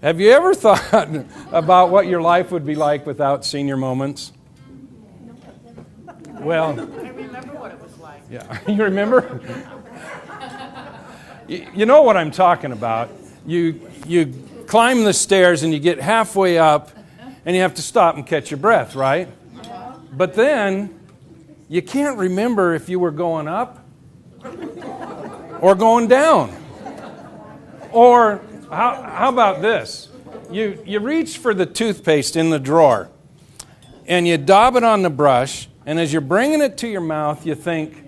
Have you ever thought about what your life would be like without senior moments? Well, I remember what it was like. yeah, you remember? You know what I'm talking about. You climb the stairs and you get halfway up and you have to stop and catch your breath, right? But then you can't remember if you were going up or going down. Or how about this? You reach for the toothpaste in the drawer and you daub it on the brush, and as you're bringing it to your mouth, you think,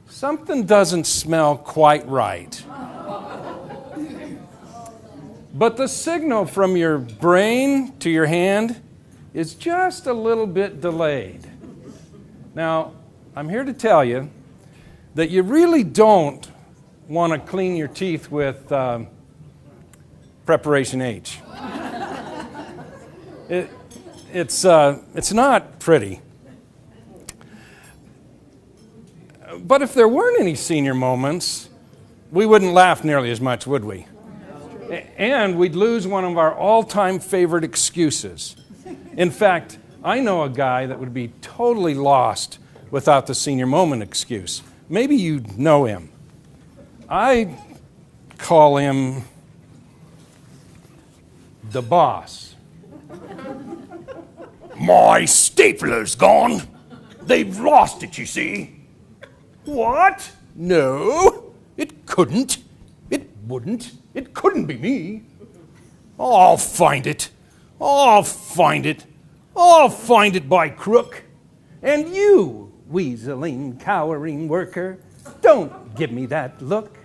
something doesn't smell quite right. But the signal from your brain to your hand is just a little bit delayed. Now, I'm here to tell you that you really don't want to clean your teeth with Preparation H. It's not pretty. But if there weren't any senior moments, we wouldn't laugh nearly as much, would we? And we'd lose one of our all-time favorite excuses. In fact, I know a guy that would be totally lost without the senior moment excuse. Maybe you know him. I call him the boss. My stapler's gone. They've lost it, you see. What? No, it couldn't. It wouldn't. It couldn't be me. I'll find it. I'll find it. I'll find it by crook. And you, weaseling, cowering worker, don't give me that look.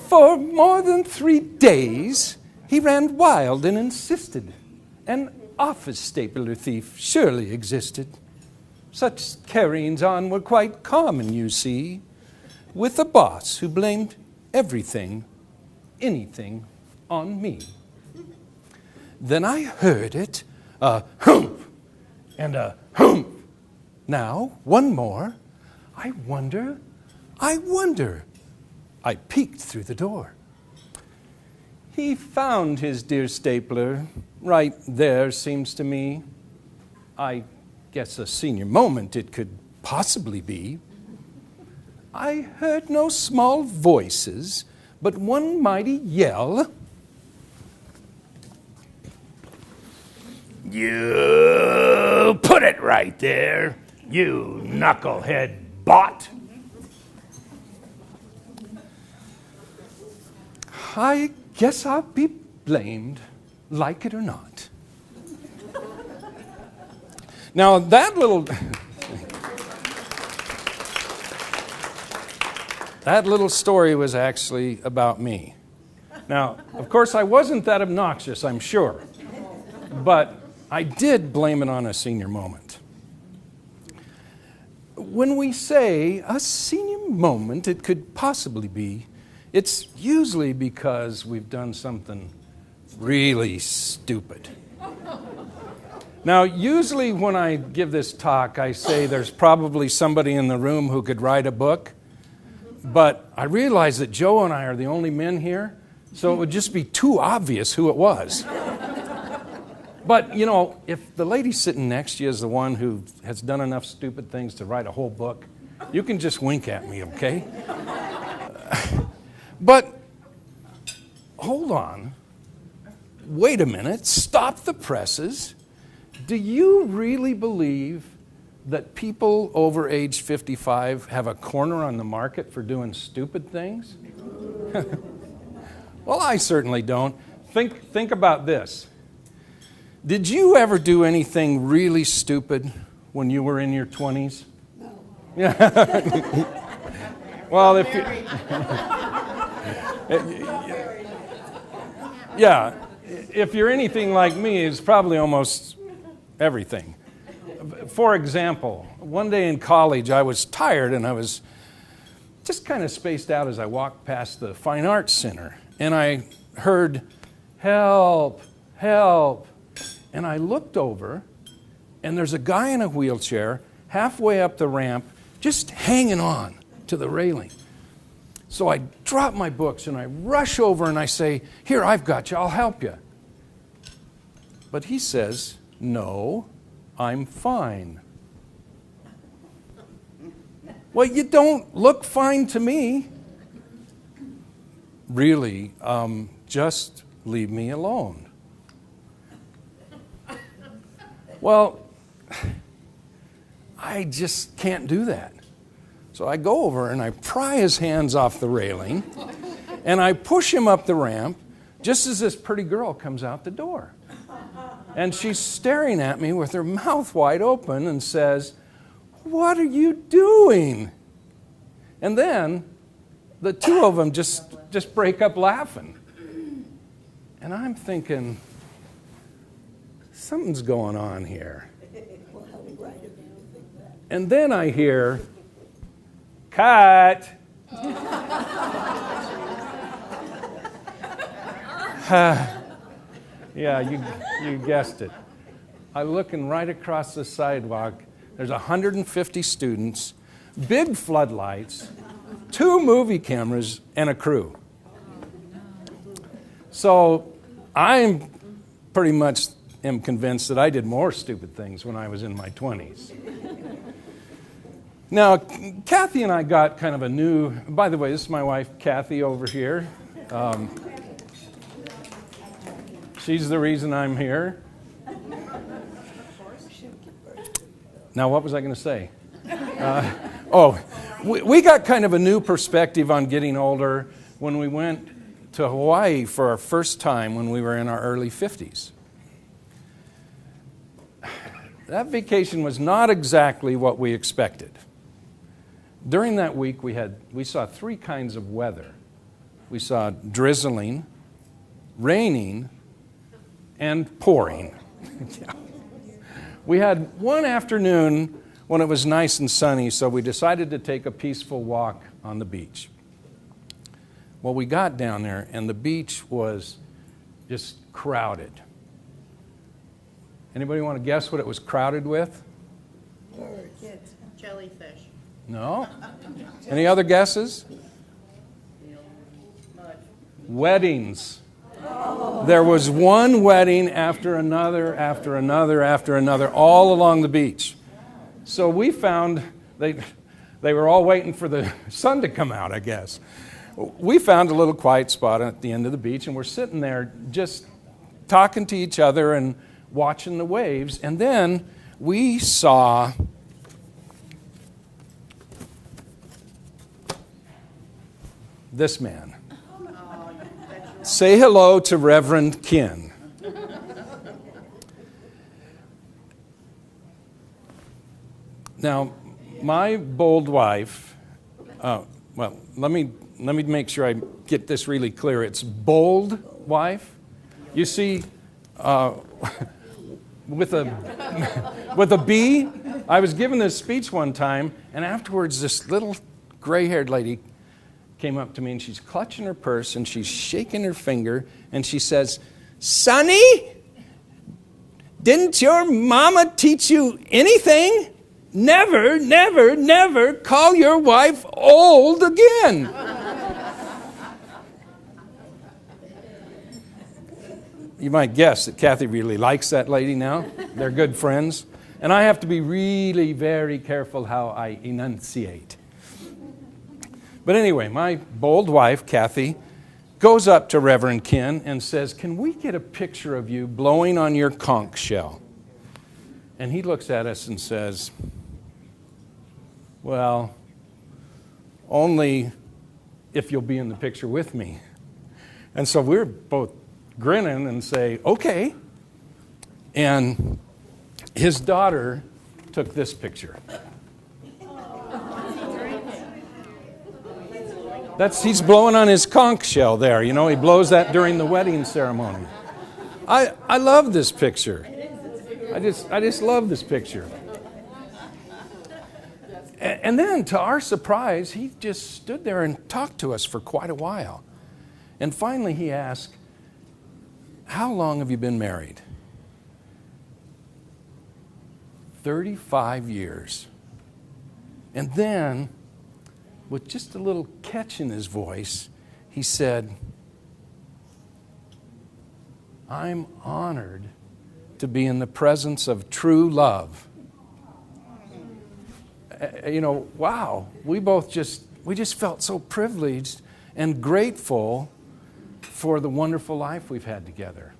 For more than 3 days, he ran wild and insisted an office stapler thief surely existed. Such carryings on were quite common, you see, with a boss who blamed everything, anything on me. Then I heard it, a humph and a humph. Now, one more. I wonder. I peeked through the door. He found his dear stapler right there, seems to me. I guess a senior moment it could possibly be. I heard no small voices, but one mighty yell. You put it right there, you knucklehead bot. I guess I'll be blamed, like it or not. Now, that little story was actually about me. Now, of course, I wasn't that obnoxious, I'm sure. But I did blame it on a senior moment. When we say a senior moment it could possibly be, it's usually because we've done something really stupid. Now, usually when I give this talk, I say there's probably somebody in the room who could write a book. But I realize that Joe and I are the only men here, so it would just be too obvious who it was. But, you know, if the lady sitting next to you is the one who has done enough stupid things to write a whole book, you can just wink at me, okay? But, hold on. Wait a minute. Stop the presses. Do you really believe that people over age 55 have a corner on the market for doing stupid things? Well, I certainly don't. Think about this. Did you ever do anything really stupid when you were in your 20s? No. Well, if you... Yeah, if you're anything like me, it's probably almost everything. For example, one day in college, I was tired and I was just kind of spaced out as I walked past the Fine Arts Center. And I heard, "Help, help." And I looked over, and there's a guy in a wheelchair halfway up the ramp just hanging on to the railing. So I drop my books and I rush over and I say, "Here, I've got you, I'll help you." But he says, "No, I'm fine." Well, you don't look fine to me. Really, just leave me alone. Well, I just can't do that. So I go over and I pry his hands off the railing and I push him up the ramp just as this pretty girl comes out the door. And she's staring at me with her mouth wide open and says, "What are you doing?" And then the two of them just break up laughing. And I'm thinking, something's going on here. And then I hear, "Cut." Yeah, you guessed it. I'm looking right across the sidewalk. There's 150 students, big floodlights, 2 movie cameras, and a crew. So I'm pretty much am convinced that I did more stupid things when I was in my 20s. Now, Kathy and I got kind of a new, by the way, this is my wife, Kathy, over here. She's the reason I'm here. Now, what was I going to say? We got kind of a new perspective on getting older when we went to Hawaii for our first time when we were in our early 50s. That vacation was not exactly what we expected. During that week, we saw 3 kinds of weather. We saw drizzling, raining, and pouring. Yeah. We had one afternoon when it was nice and sunny, so we decided to take a peaceful walk on the beach. Well, we got down there, and the beach was just crowded. Anybody want to guess what it was crowded with? Kids. Jellyfish. No? Any other guesses? Weddings. There was one wedding after another, after another, after another, all along the beach. So we found they were all waiting for the sun to come out, I guess. We found a little quiet spot at the end of the beach, and we're sitting there just talking to each other and watching the waves. And then we saw this man. Say hello to Reverend Ken. Now, my bold wife, let me make sure I get this really clear. It's bold wife. You see, with a B, I was given this speech one time, and afterwards this little gray-haired lady came up to me, and she's clutching her purse, and she's shaking her finger, and she says, "Sonny, didn't your mama teach you anything? Never, never, never call your wife old again." You might guess that Kathy really likes that lady now. They're good friends. And I have to be really very careful how I enunciate. But anyway, my bold wife, Kathy, goes up to Reverend Ken and says, "Can we get a picture of you blowing on your conch shell?" And he looks at us and says, "Well, only if you'll be in the picture with me." And so we're both grinning and say, "Okay." And his daughter took this picture. He's blowing on his conch shell there. You know, he blows that during the wedding ceremony. I love this picture. I just love this picture. And then, to our surprise, he just stood there and talked to us for quite a while. And finally he asked, "How long have you been married?" 35 years. And then, with just a little catch in his voice, he said, I'm honored to be in the presence of true love. Wow, we just felt so privileged and grateful for the wonderful life we've had together.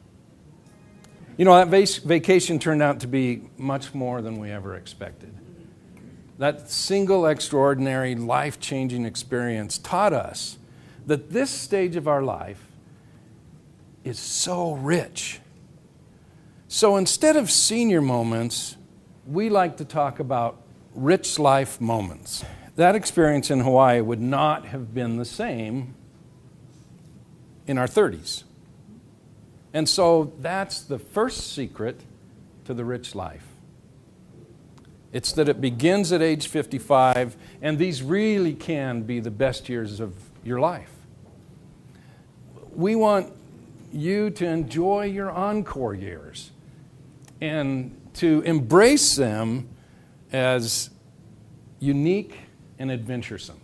That vacation turned out to be much more than we ever expected. That single extraordinary life-changing experience taught us that this stage of our life is so rich. So instead of senior moments, we like to talk about rich life moments. That experience in Hawaii would not have been the same in our 30s. And so that's the first secret to the rich life. It's that it begins at age 55, and these really can be the best years of your life. We want you to enjoy your encore years and to embrace them as unique and adventuresome.